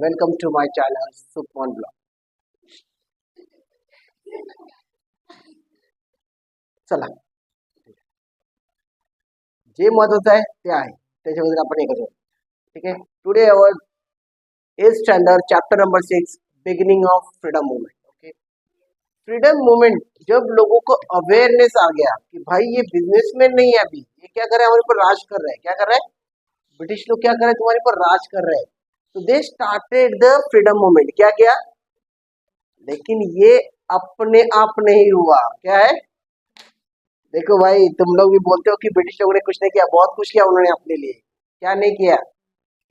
Welcome to my channel Sukhman Blog. चला, जे महत्वाचं आहे ते आहे त्याच्याबद्दल आपण हे करू. ठीक आहे. Today our 8th standard chapter number 6 beginning of freedom movement. Okay, freedom movement जब लोगों को अवेयरनेस आ गया कि भाई ये बिजनेसमैन नहीं है, अभी ये क्या कर रहे हैं, हमारे ऊपर राज कर रहे हैं. क्या कर रहे हैं ब्रिटिश लोग, क्या कर रहे हैं, तुम्हारे ऊपर राज कर रहे हैं. तो they started the freedom movement. क्या किया, लेकिन ये अपने आप नहीं हुआ. क्या है, देखो भाई, तुम लोग भी बोलते हो कि ब्रिटिश लोगों ने कुछ नहीं किया. बहुत कुछ किया उन्होंने अपने लिए. क्या नहीं किया,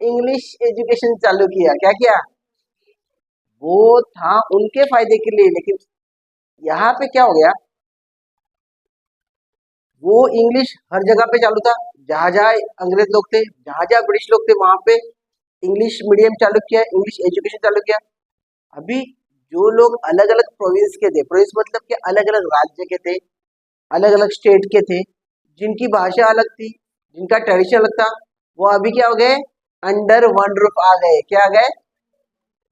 इंग्लिश एजुकेशन चालू किया. क्या किया, वो था उनके फायदे के लिए. लेकिन यहाँ पे क्या हो गया, वो इंग्लिश हर जगह पे चालू था. जहां जहां अंग्रेज लोग थे, जहां जहां ब्रिटिश लोग थे, वहां पे इंग्लिश मीडियम चालू किया, इंग्लिश एजुकेशन चालू किया. अभी जो लोग अलग अलग प्रोविंस के थे, प्रोविंस मतलब कि अलग अलग राज्य के थे, अलग अलग स्टेट के थे, जिनकी भाषा अलग थी, जिनका ट्रेडिशन अलग था, वो अभी क्या हो गए, अंडर वन रूफ आ गए. क्या आ गए,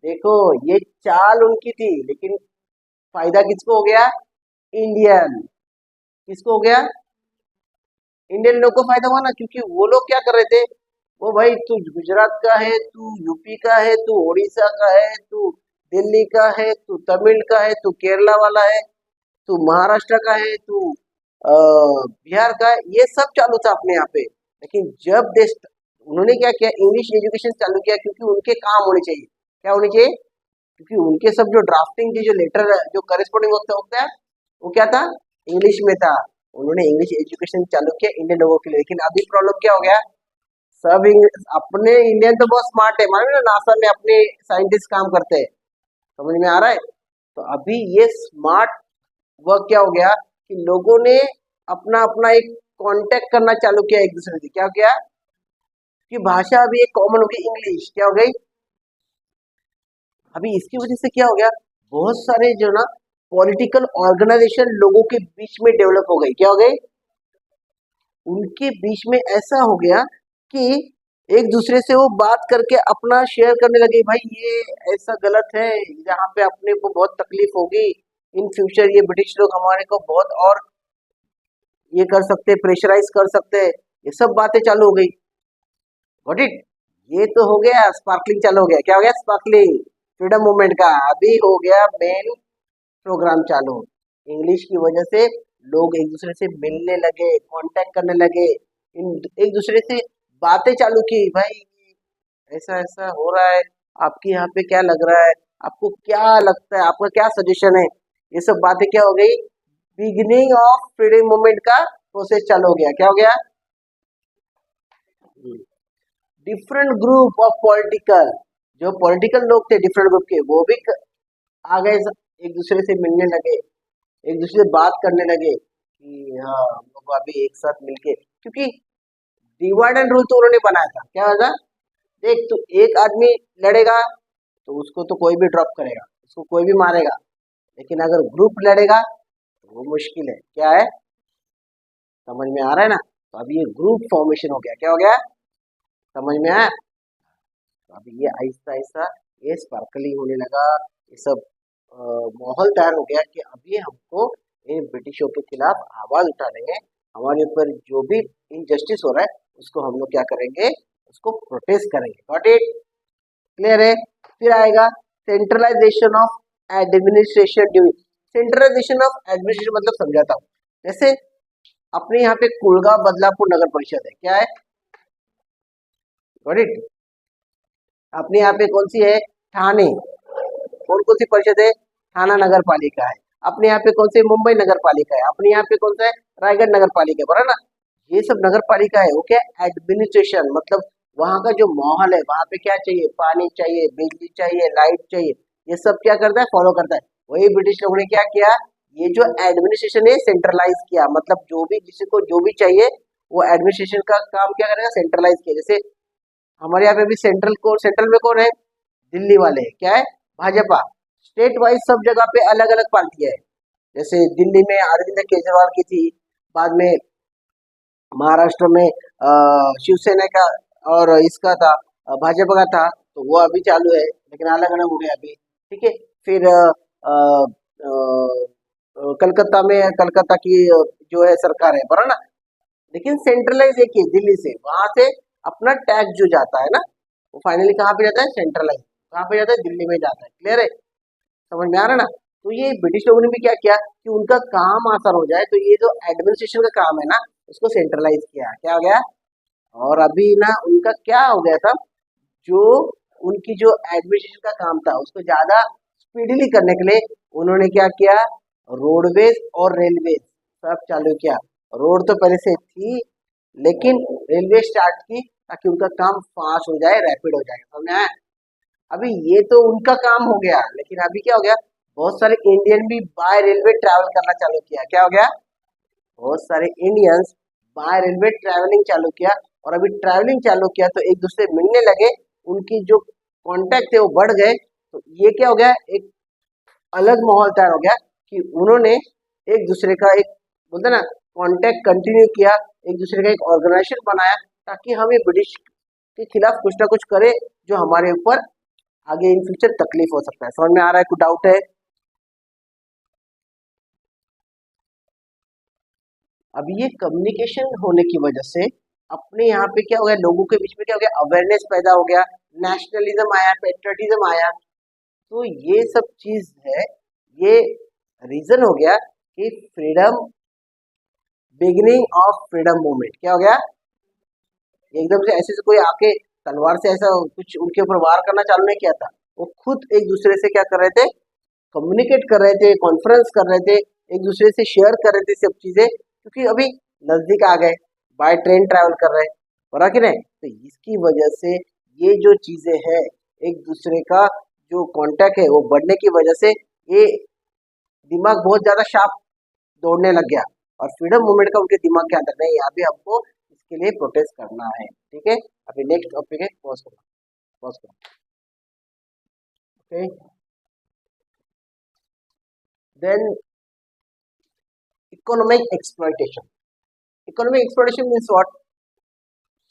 देखो ये चाल उनकी थी, लेकिन फायदा किसको हो गया, इंडियन. किसको हो गया, इंडियन लोग को फायदा हुआ ना. क्योंकि वो लोग क्या कर रहे थे, वो भाई तू गुजरात का है, तू यूपी का है, तू उड़ीसा का है, तू दिल्ली का है, तू तमिल का है, तू केरला वाला है, तू महाराष्ट्र का है, तू बिहार का है. ये सब चालू था अपने यहाँ पे. लेकिन जब देश, उन्होंने क्या किया, इंग्लिश एजुकेशन चालू किया, क्योंकि उनके काम होने चाहिए. क्या होने चाहिए, क्योंकि उनके सब जो ड्राफ्टिंग की जो लेटर जो करेस्पॉन्डिंग होता है वो क्या था, इंग्लिश में था. उन्होंने इंग्लिश एजुकेशन चालू किया इंडियन लोगों के लिए. लेकिन अभी प्रॉब्लम क्या हो गया, सब अपने इंडियन तो बहुत स्मार्ट है, मालूम है ना, नासा में अपने साइंटिस्ट काम करते हैं. समझ में आ रहा है. तो अभी ये स्मार्ट वर्क क्या हो गया कि लोगों ने अपना अपना एक कांटेक्ट करना चालू किया एक दूसरे से. क्या हो गया, कि भाषा अभी एक कॉमन हो गई, इंग्लिश. क्या हो गई, अभी इसकी वजह से क्या हो गया, बहुत सारे जो ना पॉलिटिकल ऑर्गेनाइजेशन लोगों के बीच में डेवलप हो गई. क्या हो गई, उनके बीच में ऐसा हो गया कि एक दूसरे से वो बात करके अपना शेयर करने लगे. भाई ये ऐसा गलत है, यहाँ पे अपने को बहुत तकलीफ होगी, इन फ्यूचर ये ब्रिटिश लोग हमारे को बहुत और ये कर सकते, प्रेशराइज कर सकते. ये सब बातें चालू हो गई. व्हाट इट, ये तो हो गया स्पार्कलिंग चालू हो गया. क्या हो गया, स्पार्कलिंग फ्रीडम मूवमेंट का. अभी हो गया मेन प्रोग्राम चालू. इंग्लिश की वजह से लोग एक दूसरे से मिलने लगे, कांटेक्ट करने लगे, एक दूसरे से बातें चालू की. भाई ऐसा ऐसा हो रहा है, आपके यहाँ पे क्या लग रहा है, आपको क्या लगता है, आपका क्या सजेशन है. ये सब बातें क्या हो गई, बिगिनिंग ऑफ फ्रीडम मूवमेंट का प्रोसेस चालू हो गया. क्या हो गया, डिफरेंट ग्रुप ऑफ पॉलिटिकल, जो पॉलिटिकल लोग थे डिफरेंट ग्रुप के, वो भी आ गए, एक दूसरे से मिलने लगे, एक दूसरे से बात करने लगे कि हाँ हम लोग अभी एक साथ मिलके. क्योंकि डिवाइड एंड रूल तो उन्होंने बनाया था. क्या होगा, देख तू एक आदमी लड़ेगा तो उसको तो कोई भी ड्रॉप करेगा, उसको कोई भी मारेगा. लेकिन अगर ग्रुप लड़ेगा तो वो मुश्किल है. क्या है, समझ में आ रहा है ना. तो अभी ये ग्रुप फॉर्मेशन हो गया. क्या हो गया, समझ में आया. तो अभी ये आहिस्ता आहिस्ता ये स्पार्कलिंग होने लगा. ये सब माहौल तैयार हो गया कि अभी हमको इन ब्रिटिशों के खिलाफ आवाज उठाने हैं. हमारे ऊपर जो भी इनजस्टिस हो रहा है उसको हम लोग क्या करेंगे, उसको प्रोटेस्ट करेंगे. गॉट इट, क्लियर है. फिर आएगा centralisation of administration. Centralisation of administration मतलब समझाता हूँ. जैसे अपने यहाँ पे कुलगांव बदलापुर नगर परिषद है. क्या है, गॉट इट. अपने यहाँ पे कौन सी है, ठाणे. कौन कौन सी परिषद है, थाना नगर पालिका है. अपने यहाँ पे कौन से, मुंबई नगर पालिका है. अपने यहाँ पे कौन सा है, रायगढ़ नगर पालिका है, बराबर ना. ये सब नगर पालिका है. वो क्या, एडमिनिस्ट्रेशन मतलब वहाँ का जो माहौल है, वहाँ पे क्या चाहिए, पानी चाहिए, बिजली चाहिए, लाइट चाहिए, ये सब क्या करता है, फॉलो करता है. वही ब्रिटिश लोगों ने क्या किया, ये जो एडमिनिस्ट्रेशन है सेंट्रलाइज किया. मतलब जो भी किसी को जो भी चाहिए वो एडमिनिस्ट्रेशन का काम क्या करेगा, सेंट्रलाइज किया. जैसे हमारे यहाँ पे भी सेंट्रल में कौन है, दिल्ली वाले. क्या है, भाजपा. स्टेट वाइज सब जगह पे अलग अलग पार्टी है. जैसे दिल्ली में अरविंद केजरीवाल की थी, बाद में महाराष्ट्र में शिवसेना का और इसका था, भाजपा का था. तो वो अभी चालू है, लेकिन अलग अलग हो गया अभी। ठीक है, फिर कलकत्ता में कलकत्ता की जो है सरकार है, बरा ना, लेकिन सेंट्रलाइज एक ही है, दिल्ली से, वहां से अपना टैक्स जो जाता है ना, वो फाइनली कहाँ पे जाता है, सेंट्रलाइज, कहाँ पे जाता है, दिल्ली में जाता है। क्लियर है, समझ में आ रहा है ना। तो ये ब्रिटिश लोगों ने भी क्या किया कि उनका काम आसान हो जाए, तो ये जो एडमिनिस्ट्रेशन का काम है ना, उसको सेंट्रलाइज किया। क्या हो गया, और अभी ना उनका क्या हो गया था, जो उनकी जो एडमिनिस्ट्रेशन का काम था उसको ज्यादा स्पीडीली करने के लिए उन्होंने क्या किया, रोडवेज और रेलवे सब चालू किया। रोड तो पहले से थी, लेकिन रेलवे स्टार्ट की ताकि उनका काम फास्ट हो जाए, रैपिड हो जाए। समझ में आया? अभी ये तो उनका काम हो गया, लेकिन अभी क्या हो गया, बहुत सारे इंडियन भी बाय रेलवे ट्रैवल करना चालू किया। क्या हो गया, बहुत सारे इंडियंस बाय रेलवे ट्रैवलिंग चालू किया, और अभी ट्रैवलिंग चालू किया तो एक दूसरे से मिलने लगे, उनकी जो कांटेक्ट थे वो बढ़ गए। तो ये क्या हो गया, एक अलग माहौल तैयार हो गया कि उन्होंने एक दूसरे का एक, बोलते ना, कांटेक्ट कंटिन्यू किया, एक दूसरे का एक ऑर्गेनाइजेशन बनाया, ताकि हम ये ब्रिटिश के खिलाफ कुछ ना कुछ करें जो हमारे ऊपर आगे इन फ्यूचर तकलीफ हो सकता है। समझ में आ रहा है, कुछ डाउट है? अब ये कम्युनिकेशन होने की वजह से अपने यहाँ पे क्या हो गया, लोगों के बीच में क्या हो गया, अवेयरनेस पैदा हो गया, नेशनलिज्म आया, पेट्रियटिज्म आया। तो ये सब चीज है, ये रीजन हो गया कि freedom, beginning of freedom movement क्या हो गया, एकदम से ऐसे से कोई आके तलवार से ऐसा कुछ उनके ऊपर वार करना चालू नहीं किया था। वो खुद एक दूसरे से क्या कर रहे थे, कम्युनिकेट कर रहे थे, कॉन्फ्रेंस कर रहे थे, एक दूसरे से शेयर कर रहे थे सब चीजें, क्योंकि अभी नजदीक आ गए, बाय ट्रेन ट्रैवल कर रहे हैं, बरा कि नहीं। तो इसकी वजह से ये जो चीजें हैं, एक दूसरे का जो कांटेक्ट है वो बढ़ने की वजह से ये दिमाग बहुत ज्यादा शार्प दौड़ने लग गया, और फ्रीडम मूवमेंट का उनके दिमाग के अंदर नहीं, अभी हमको इसके लिए प्रोटेस्ट करना है। ठीक है, अभी नेक्स्ट टॉपिक है, पॉज करो, पॉज करो। Okay, then economic exploitation. Economic exploitation means what,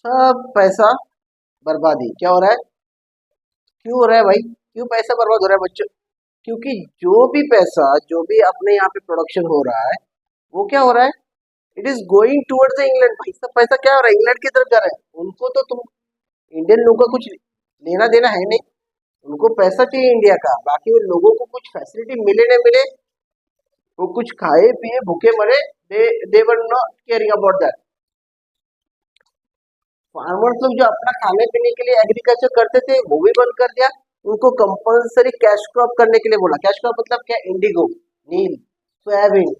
सब पैसा बर्बादी। क्या हो रहा है, क्यों हो रहा है भाई, क्यों पैसा बर्बाद हो रहा है बच्चों, क्योंकि जो भी पैसा, जो भी अपने यहाँ पे प्रोडक्शन हो रहा है, वो क्या हो रहा है, it is going towards England. भाई सब पैसा क्या हो रहा है, इंग्लैंड की तरफ जा रहा है। उनको तो तुम इंडियन लोगों का कुछ लेना देना है नहीं, उनको पैसा चाहिए इंडिया का, बाकी वो लोगों को कुछ फैसिलिटी मिले न मिले, वो कुछ खाए पिए भूखे मरे, they were not caring about that. Farmers लोग जो अपना खाने पीने के लिए एग्रीकल्चर करते थे वो भी बंद कर दिया, उनको कंपलसरी कैश क्रॉप करने के लिए बोला। कैश क्रॉप मतलब क्या, इंडिगो, नील, सोयाबीन,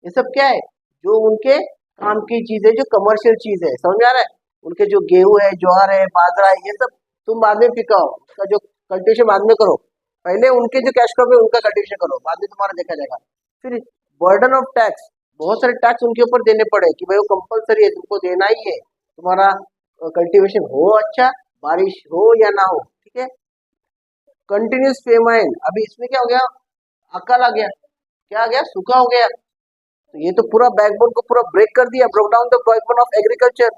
ये सब क्या है, जो उनके काम की चीज है, जो कमर्शियल चीज है। समझ में आ रहा है, उनके जो गेहूं है, ज्वार है, बाजरा है, ये सब तुम बाद में पिकाओ, उसका जो कल्टीवेशन बाद में करो, पहले उनके जो कैश क्रॉप है उनका कल्टीवेशन करो, बाद में तुम्हारा देखा जाएगा। फिर बर्डन ऑफ टैक्स, बहुत सारे टैक्स उनके ऊपर देने पड़े कि भाई वो कंपलसरी है, तुमको देना ही है, तुम्हारा कल्टीवेशन हो अच्छा, बारिश हो या ना हो। ठीक है, कंटिन्यूस फेमाइन, अभी इसमें क्या हो गया, अकाल आ गया, क्या आ गया, सूखा हो गया। तो ये तो पूरा बैकबोन को पूरा ब्रेक कर दिया, broke down the backbone of agriculture.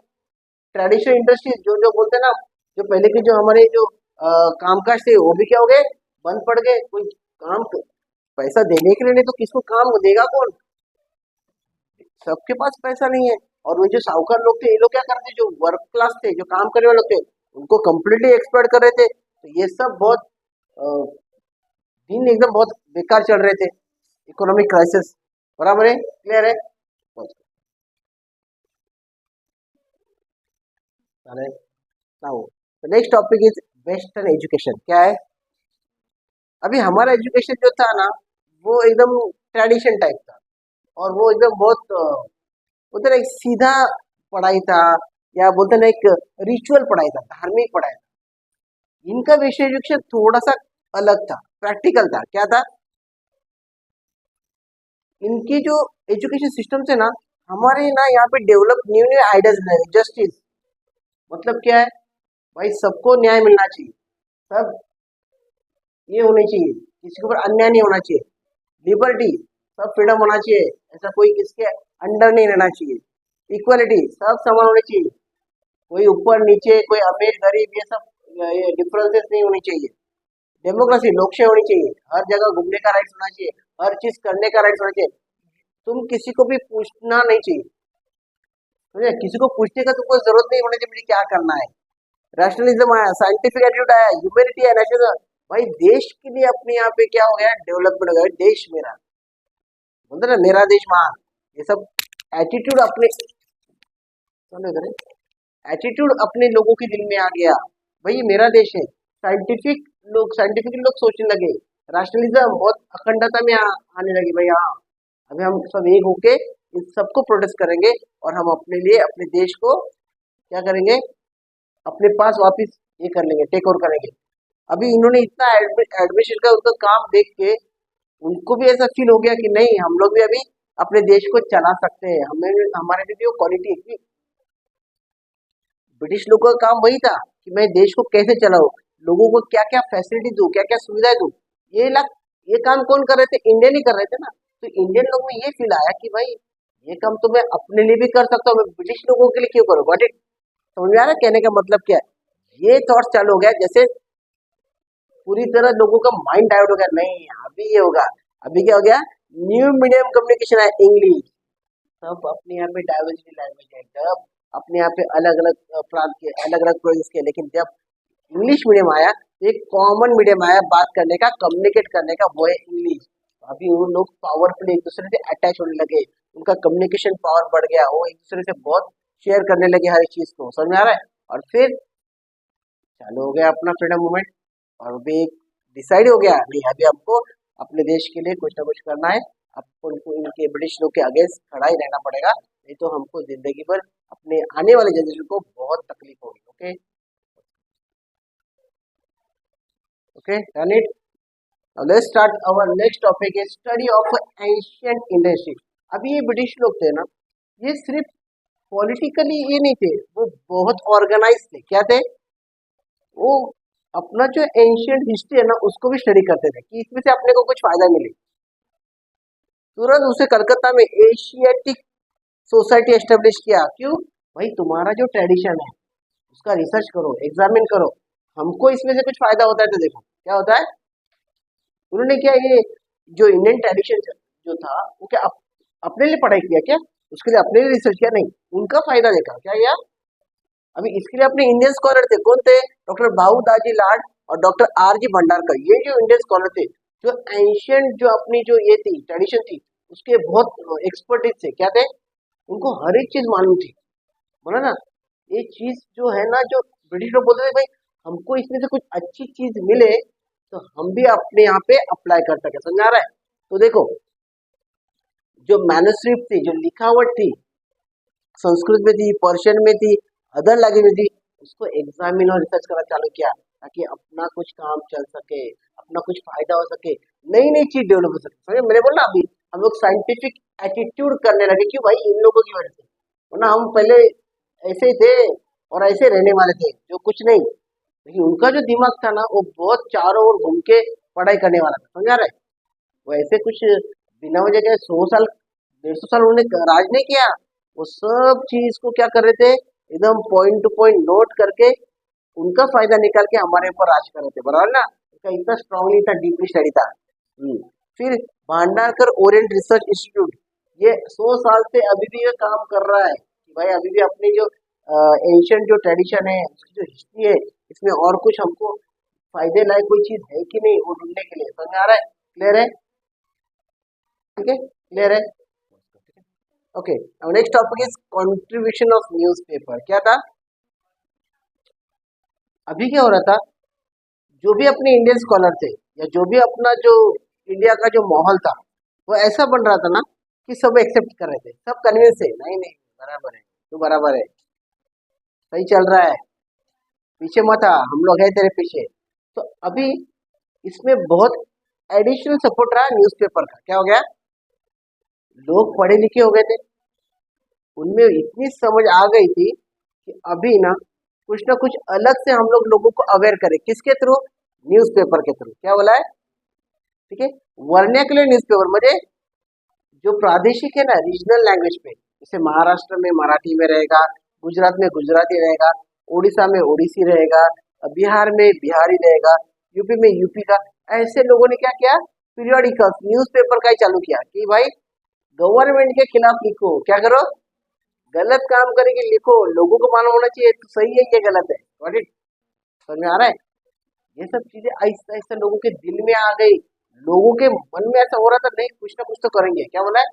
Traditional industries जो जो बोलते हैं ना, जो पहले के जो हमारे जो कामकाज थे वो भी क्या हो गए, बंद पड़ गए। कोई काम, पैसा देने के लिए नहीं तो किसको काम देगा कौन, सबके पास पैसा नहीं है। और वो जो साहूकार लोग थे, ये लोग क्या करते, जो वर्क क्लास थे, जो काम करने वाले लोग थे, उनको कम्प्लीटली एक्सप्लॉइट कर रहे थे। तो ये सब बहुत दिन एकदम बहुत बेकार चल रहे थे, इकोनॉमिक क्राइसिस। बराबर है, क्लियर है? Now the next topic is western education. क्या है, अभी हमारा एजुकेशन जो था ना, वो एकदम ट्रेडिशन टाइप था, और वो एकदम बहुत बोलते ना एक सीधा पढ़ाई था, या बोलते ना एक रिचुअल पढ़ाई था, धार्मिक पढ़ाई था। इनका विषय एजुकेशन थोड़ा सा अलग था, प्रैक्टिकल था। क्या था, इनकी जो एजुकेशन सिस्टम से ना, हमारे ना यहाँ पे develop new new ideas, justice, मतलब क्या है भाई, सबको न्याय मिलना चाहिए, सब ये होनी चाहिए, किसी के ऊपर अन्याय नहीं होना चाहिए, लिबर्टी, सब फ्रीडम होना चाहिए, ऐसा कोई किसके अंडर नहीं रहना चाहिए, इक्वलिटी, सब समान होने चाहिए, कोई ऊपर नीचे, कोई अमीर गरीब, ये सब ये डिफरेंसेस नहीं होनी चाहिए। डेमोक्रेसी लोकशाही होनी चाहिए, हर जगह घूमने का राइट होना चाहिए, हर चीज करने का राइट होना चाहिए। तुम किसी को भी पूछना नहीं चाहिए, समझे? किसी को पूछने का तुमको जरूरत नहीं होनी चाहिए मुझे क्या करना है। रैशनलिज्म आया, साइंटिफिक एटीट्यूड आया, ह्यूमैनिटी है, नेशनल। भाई देश के लिए अपने यहाँ पे क्या हो गया, डेवलपमेंट हो गया, देश मेरा, बोलते ना मेरा देश महान, ये सब एटीट्यूड अपने, एटीट्यूड अपने लोगों के दिल में आ गया। भाई ये मेरा देश है। साइंटिफिक लोग सोचने लगे, रैशनलिज्म बहुत अखंडता में आने लगी। भाई हाँ, अभी हम सब एक होके इस सबको प्रोटेस्ट करेंगे और हम अपने लिए अपने देश को क्या करेंगे, अपने पास वापस ये कर लेंगे, टेक ओवर करेंगे। अभी इन्होंने इतना एडमिशन का उनका काम देख के उनको भी ऐसा फील हो गया कि नहीं, हम लोग भी अभी अपने देश को चला सकते हैं, हमें हमारे लिए भी वो क्वालिटी है। ब्रिटिश लोगों का काम वही था कि मैं देश को कैसे चलाऊं, लोगों को क्या क्या फैसिलिटी दूं, क्या क्या सुविधाएं दूं। ये लग ये काम कौन कर रहे थे, इंडियन ही कर रहे थे ना। तो इंडियन लोग में ये फील आया कि भाई ये काम तो मैं अपने लिए भी कर सकता हूँ, मैं ब्रिटिश लोगों के लिए क्यों करूँ। Got it? समझ में आ रहा है कहने का मतलब क्या है? ये थॉट चालू हो गया, जैसे पूरी तरह लोगों का माइंड डाइवर्ट हो गया। नहीं, अभी ये होगा, अभी क्या हो गया, न्यू मीडियम कम्युनिकेशन है, इंग्लिश। सब अपने यहाँ पे डाइवर्सिटी लैंग्वेज है, सब अपने यहाँ पे अलग अलग प्रांत के, अलग अलग प्रोविंस के, लेकिन जब इंग्लिश मीडियम आया तो एक कॉमन मीडियम आया बात करने का, कम्युनिकेट करने का, वो है इंग्लिश। अभी वो लोग पावरफुली एक दूसरे से अटैच होने लगे, उनका कम्युनिकेशन पावर बढ़ गया, वो एक दूसरे से बहुत शेयर करने लगे हर एक चीज को। समझ में आ रहा है? और फिर चालू हो गया अपना फ्रीडम मूवमेंट। और अभी डिसाइड हो गया, नहीं अभी हमको अपने देश के लिए कुछ ना कुछ करना है, आपको इनको इनके ब्रिटिश लोग के अगेंस्ट खड़ा ही रहना पड़ेगा, नहीं तो हमको जिंदगी भर अपने आने वाले जनरेशन को बहुत तकलीफ होगी। Okay, okay, done it. Now let's start our next topic is study of ancient Indian history। अभी ये ब्रिटिश लोग थे ना, ये सिर्फ पॉलिटिकली ये नहीं थे, वो बहुत ऑर्गेनाइज थे। क्या थे वो? अपना जो एंशियंट हिस्ट्री है ना उसको भी स्टडी करते थे कि इसमें से अपने को कुछ फायदा मिले। तुरंत उसे कलकत्ता में एशियाटिक सोसाइटी एस्टेब्लिश किया। क्यों? भाई तुम्हारा जो ट्रेडिशन है उसका रिसर्च करो, एग्जामिन करो, हमको इसमें से कुछ फायदा होता है तो देखो क्या होता है। उन्होंने क्या ये जो इंडियन ट्रेडिशन जो था वो क्या अपने लिए पढ़ाई किया क्या, उसके लिए अपने लिए रिसर्च किया? नहीं, उनका फायदा देखा। क्या किया? अभी इसके लिए अपने इंडियन स्कॉलर थे, कौन थे? डॉक्टर बाबू दाजी लाड और डॉक्टर आर जी भंडारकर। ये जो इंडियन स्कॉलर थे, जो एंशियंट जो अपनी जो ये थी ट्रेडिशन थी उसके बहुत एक्सपर्टीज थे। क्या थे? उनको हर एक चीज मालूम थी। बोला ना, ये चीज जो है ना, जो ब्रिटिश लोग बोलते थे भाई हमको इसमें से कुछ अच्छी चीज मिले तो हम भी अपने यहाँ पे अप्लाई कर सके। समझ आ रहा है? तो देखो, जो मैन्युस्क्रिप्ट थी, जो लिखावट थी, संस्कृत में थी, पर्शियन में थी, अदर लैंग्वेज में थी, उसको एग्जामिन और रिसर्च करना चालू किया ताकि अपना कुछ काम चल सके, अपना कुछ फायदा हो सके, नई नई चीज डेवलप हो सके। समझे मैंने बोला? अभी हम लोग साइंटिफिक एटीट्यूड करने लगे। क्यों भाई? इन लोगों की वजह से। वरना हम पहले ऐसे ही थे और ऐसे रहने वाले थे जो कुछ नहीं, लेकिन उनका जो दिमाग था ना वो बहुत चारों ओर घूम के पढ़ाई करने वाला था। समझा रहा है? वो ऐसे कुछ बिना वजह के 100 साल 150 साल उन्होंने राज नहीं किया। वो सब चीज को क्या कर रहे थे, एकदम पॉइंट टू पॉइंट नोट करके उनका फायदा निकाल के हमारे ऊपर राज कर रहे थे। बराबर ना? उनका इतना स्ट्रांगली था, डीपली स्टडी था। फिर भांडारकर ओरिएंट रिसर्च इंस्टीट्यूट, ये 100 साल से अभी भी ये काम कर रहा है कि भाई अभी भी अपनी जो एंशियंट जो ट्रेडिशन है, उसकी जो हिस्ट्री है, इसमें और कुछ हमको फायदे लायक कोई चीज है कि नहीं, वो ढूंढने के लिए। समझ आ रहा है? क्लियर है? ठीक है, क्लियर है? Okay, next topic is contribution of newspaper. क्या था? अभी क्या हो रहा था, जो भी अपने इंडियन स्कॉलर थे या जो भी अपना जो इंडिया का जो माहौल था वो ऐसा बन रहा था ना कि सब एक्सेप्ट कर रहे थे, सब कन्विंस है, नहीं नहीं बराबर है, तू बराबर है, सही चल रहा है, पीछे मत आ, हम लोग है तेरे पीछे। तो अभी इसमें बहुत एडिशनल सपोर्ट रहा न्यूज़पेपर का। क्या हो गया, लोग पढ़े लिखे हो गए थे, उनमें इतनी समझ आ गई थी कि अभी ना कुछ अलग से हम लोग लोगों को अवेयर करें। किसके थ्रू? न्यूज़पेपर के थ्रू। क्या बोला है? ठीक है, वर्नाक्युलर न्यूज़पेपर मुझे जो प्रादेशिक है ना, रीजनल लैंग्वेज पे, जैसे महाराष्ट्र में मराठी में रहेगा, गुजरात में गुजराती रहेगा, उड़ीसा में ओडिसी रहेगा, बिहार में बिहारी रहेगा, यूपी में यूपी का। ऐसे लोगों ने क्या किया, पीरियोडिकल्स न्यूज़पेपर का ही चालू किया कि भाई गवर्नमेंट के खिलाफ लिखो, क्या करो, गलत काम करके लिखो, लोगों को मालूम होना चाहिए तो सही है ये गलत है। Got it? समझ में आ रहा है? ये सब चीजें आहिस्ता आहिस्ता लोगों के दिल में आ गई, लोगों के मन में ऐसा हो रहा था नहीं कुछ ना कुछ तो करेंगे, क्या बोला है।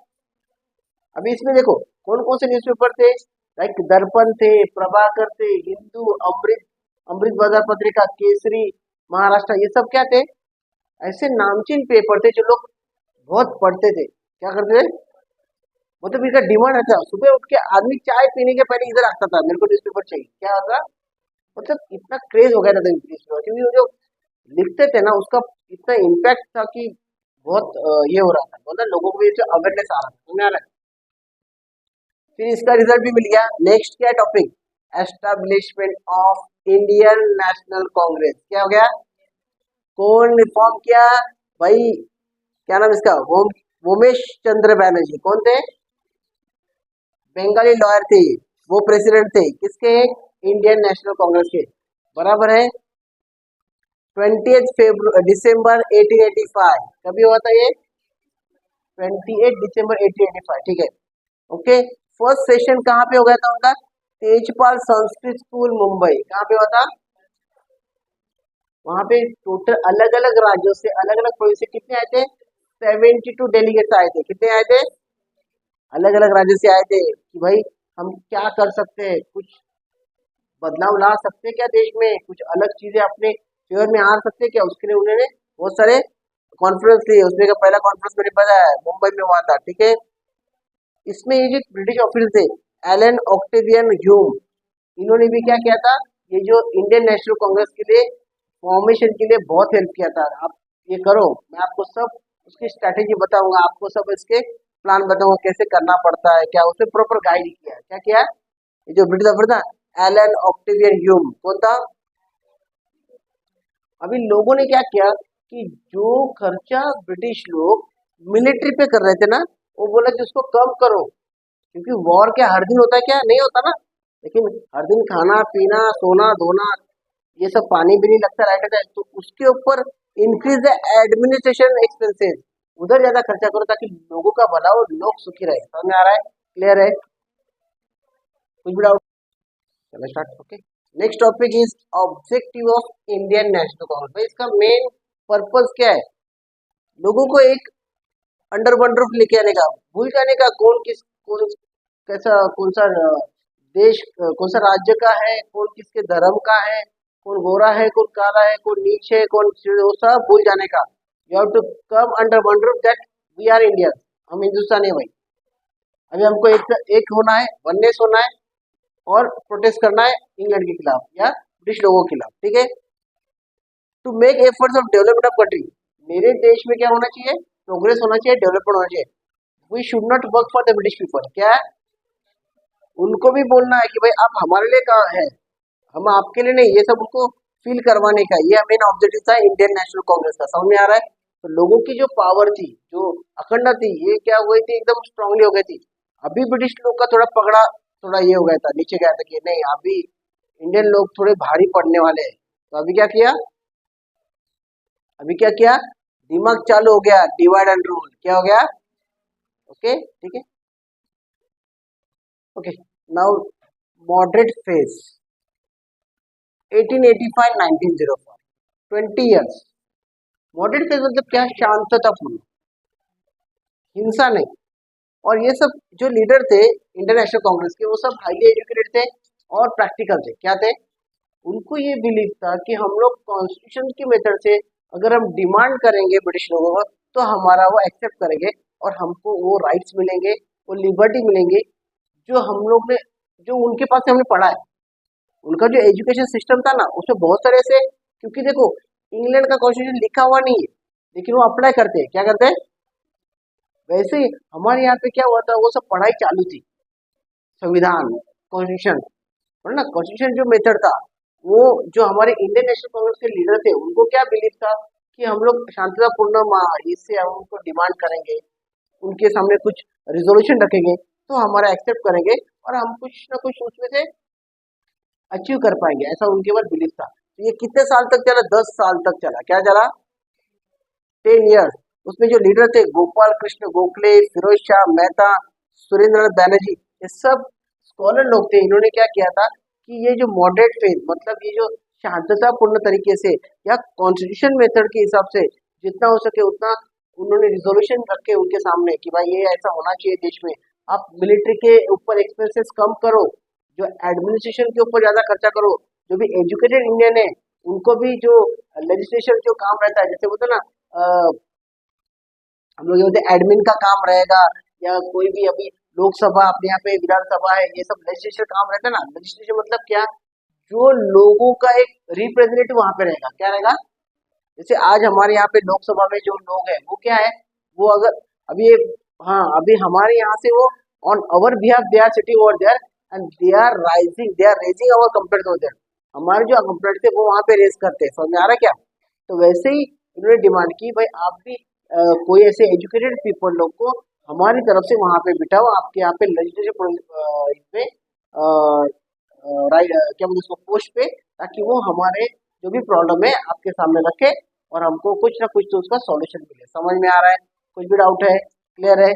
अभी इसमें देखो कौन कौन से न्यूज़पेपर थे, लाइक दर्पण थे, प्रभाकर थे, हिंदू, अमृत, अमृत बाजार पत्रिका, केसरी, महाराष्ट्र, ये सब क्या थे, ऐसे नामचीन पेपर थे जो लोग बहुत पढ़ते थे। क्या करते थे, मतलब इनका डिमांड रहता, सुबह उठ के आदमी चाय पीने के पहले इधर आता था, मेरे को न्यूज़पेपर चाहिए, क्या होता, मतलब इतना क्रेज हो गया था न्यूज़पेपर, क्योंकि वो जो लिखते थे ना उसका इतना इम्पैक्ट था कि बहुत ये हो रहा था, मतलब लोगों को भी अवेयरनेस आ रहा था, समझ में आ रहा है। फिर इसका रिजल्ट भी मिल गया। नेक्स्ट क्या topic, establishment of Indian national Congress, क्या हो गया, कौन रिफॉर्म किया भाई, क्या नाम इसका, वोमेश चंद्र बैनर्जी, कौन थे, बंगाली लॉयर थे, वो प्रेसिडेंट थे किसके, इंडियन नेशनल कांग्रेस के, बराबर है। 20 दिसंबर 1885, कभी हुआ था ये, 28 दिसंबर 1885, ठीक है, ओके। फर्स्ट सेशन कहाँ पे हो गया था उनका, तेजपाल संस्कृत स्कूल मुंबई, कहाँ पे हुआ था, वहां पे टोटल अलग अलग राज्यों से, अलग अलग प्रोविंस से कितने आए थे, 72 डेलीगेट्स आए थे, कितने आए थे, अलग अलग राज्यों से आए थे कि भाई हम क्या कर सकते हैं, कुछ बदलाव ला सकते हैं क्या देश में, कुछ अलग चीजें अपने फेवर में आ सकते हैं क्या, उसके लिए उन्होंने बहुत सारे कॉन्फ्रेंस लिए। उसमें का पहला कॉन्फ्रेंस मैंने बताया मुंबई में हुआ था, ठीक है। इसमें ये जो ब्रिटिश ऑफिसर थे, एलन ऑक्टेवियन ह्यूम, इन्होंने भी क्या किया था, ये जो इंडियन नेशनल कांग्रेस के लिए फॉर्मेशन के लिए बहुत हेल्प किया था। आप ये करो, मैं आपको सब उसकी स्ट्रैटेजी बताऊंगा, आपको सब इसके प्लान बताऊंगा कैसे करना पड़ता है, क्या उसने प्रॉपर गाइड किया है, क्या किया, ये जो ब्रिटिश ऑफिसर था एलन ऑक्टेवियन ह्यूम, कौन था। अभी लोगों ने क्या किया कि जो खर्चा ब्रिटिश लोग मिलिट्री पे कर रहे थे ना, वो बोला कि उसको कम करो, क्योंकि वॉर क्या हर दिन होता है, क्या नहीं होता ना, लेकिन हर दिन खाना पीना सोना धोना ये सब पानी भी नहीं लगता रहता है, तो उसके ऊपर इंक्रीज द एडमिनिस्ट्रेशन एक्सपेंसेस, उधर ज्यादा खर्चा करो ताकि लोगों का भला हो, लोग सुखी रहे। समझ में आ रहा है, क्लियर है, कुछ भी डाउट, चलो start, okay. Next topic is objective of Indian national Congress, भाई इसका मेन पर्पस क्या है, लोगों को एक अंडर वन रूफ लेके आने का, भूल जाने का कौन किस, कौन कैसा, कौन सा देश, कौन सा राज्य का है, कौन किसके धर्म का है, कौन गोरा है, कौन काला है, कौन नीच है, कौन वो सब भूल जाने का। You have to come under one roof that we are Indian, हम हिंदुस्तानी है भाई। अभी हमको एक होना है, वननेस होना है, और प्रोटेस्ट करना है इंग्लैंड के खिलाफ या ब्रिटिश लोगों के खिलाफ, ठीक है। To make efforts of development of country, मेरे देश में क्या होना चाहिए, प्रोग्रेस होना चाहिए, डेवलपमेंट होना चाहिए। We should not work for the British people, क्या है, उनको भी बोलना है कि भाई आप हमारे लिए कहाँ है, हम आपके लिए नहीं, ये सब उनको फील करवाने का, ये मेन ऑब्जेक्टिव था इंडियन नेशनल कांग्रेस का। समझ में आ रहा है, तो लोगों की जो पावर थी, जो अखंडता थी, ये क्या हो गई थी, एकदम स्ट्रांगली हो गई थी। अभी ब्रिटिश लोग का थोड़ा पकड़ा, थोड़ा ये हो गया था, नीचे गया था कि नहीं अभी इंडियन लोग थोड़े भारी पड़ने वाले हैं, तो अभी क्या किया, अभी क्या किया, दिमाग चालू हो गया, डिवाइड एंड रूल, क्या हो गया, ओके, ठीक है, okay. Now moderate phase 1885-1904, 20 years. Moderate phase मतलब क्या, शांततापूर्ण, हिंसा नहीं। और ये सब जो लीडर थे इंटरनेशनल कांग्रेस के, वो सब हाईली एजुकेटेड थे और प्रैक्टिकल थे, क्या थे, उनको ये बिलीव था कि हम लोग कॉन्स्टिट्यूशन की मेथड से अगर हम डिमांड करेंगे ब्रिटिश लोगों को तो हमारा वो एक्सेप्ट करेंगे, और हमको वो राइट्स मिलेंगे, वो लिबर्टी मिलेंगे, जो हम लोग ने, जो उनके पास से हमने पढ़ा है। उनका जो एजुकेशन सिस्टम था ना, उसमें बहुत सारे ऐसे, क्योंकि देखो इंग्लैंड का कॉन्स्टिट्यूशन लिखा हुआ नहीं है, लेकिन वो अप्लाई करते हैं, क्या करते हैं, वैसे ही हमारे यहाँ पे क्या हुआ था, वो सब पढ़ाई चालू थी, संविधान, कॉन्स्टिट्यूशन, और ना कॉन्स्टिट्यूशन जो मेथड था, वो जो हमारे इंडियन नेशनल कांग्रेस के लीडर थे उनको क्या बिलीव था कि हम लोग शांतिपूर्ण इससे हम उनको डिमांड करेंगे, उनके सामने कुछ रिजोल्यूशन रखेंगे तो हमारा एक्सेप्ट करेंगे, और हम कुछ ना कुछ उसमें से अचीव कर पाएंगे, ऐसा उनके पास बिलीव था। तो ये कितने साल तक चला? 10 साल तक चला। क्या चला? 10 ईयर्स। उसमें जो लीडर थे गोपाल कृष्ण गोखले, फिरोज शाह मेहता, सुरेंद्र बैनर्जी, ये सब स्कॉलर लोग थे। इन्होंने क्या किया था कि ये जो मॉडरेट फेज मतलब ये जो शांततापूर्ण तरीके से या कॉन्स्टिट्यूशन मेथड के हिसाब से जितना हो सके उतना उन्होंने रिजोल्यूशन रखे उनके सामने कि भाई ये ऐसा होना चाहिए देश में। आप मिलिट्री के ऊपर एक्सपेंसेस कम करो, जो एडमिनिस्ट्रेशन के ऊपर ज्यादा खर्चा करो। जो भी एजुकेटेड इंडियन है उनको भी जो लेजिस्लेशन जो काम रहता है, जैसे बोलते हैं ना हम लोग ये बोलते हैं एडमिन का काम रहेगा, या कोई भी अभी लोकसभा अपने यहाँ पे विधानसभा है, ये सब लेजिस्लेशन काम रहता है ना। लेजिस्लेशन मतलब क्या? जो लोगों का एक रिप्रेजेंटेटिव वहां पे रहेगा। क्या रहेगा? जैसे आज हमारे यहाँ पे लोकसभा में जो लोग हैं वो क्या है, वो अगर अभी हाँ अभी हमारे यहाँ से वो on our behalf they are sitting over there and they are raising our complaint over there. हमारे जो कंप्लेंट थे वो वहाँ पे रेज करते हैं। समझ में आ रहा है क्या? तो वैसे ही उन्होंने डिमांड की भाई आप भी कोई ऐसे एजुकेटेड पीपल लोग को हमारी तरफ से वहां पे बिठाओ, आपके यहाँ पे लेजिस्लेटिव इसमें राइट क्या बोलते हैं उसको पोस्ट पे, ताकि वो हमारे जो भी प्रॉब्लम है आपके सामने रखे और हमको कुछ ना कुछ तो उसका सॉल्यूशन मिले। समझ में आ रहा है? कुछ भी डाउट है? क्लियर है?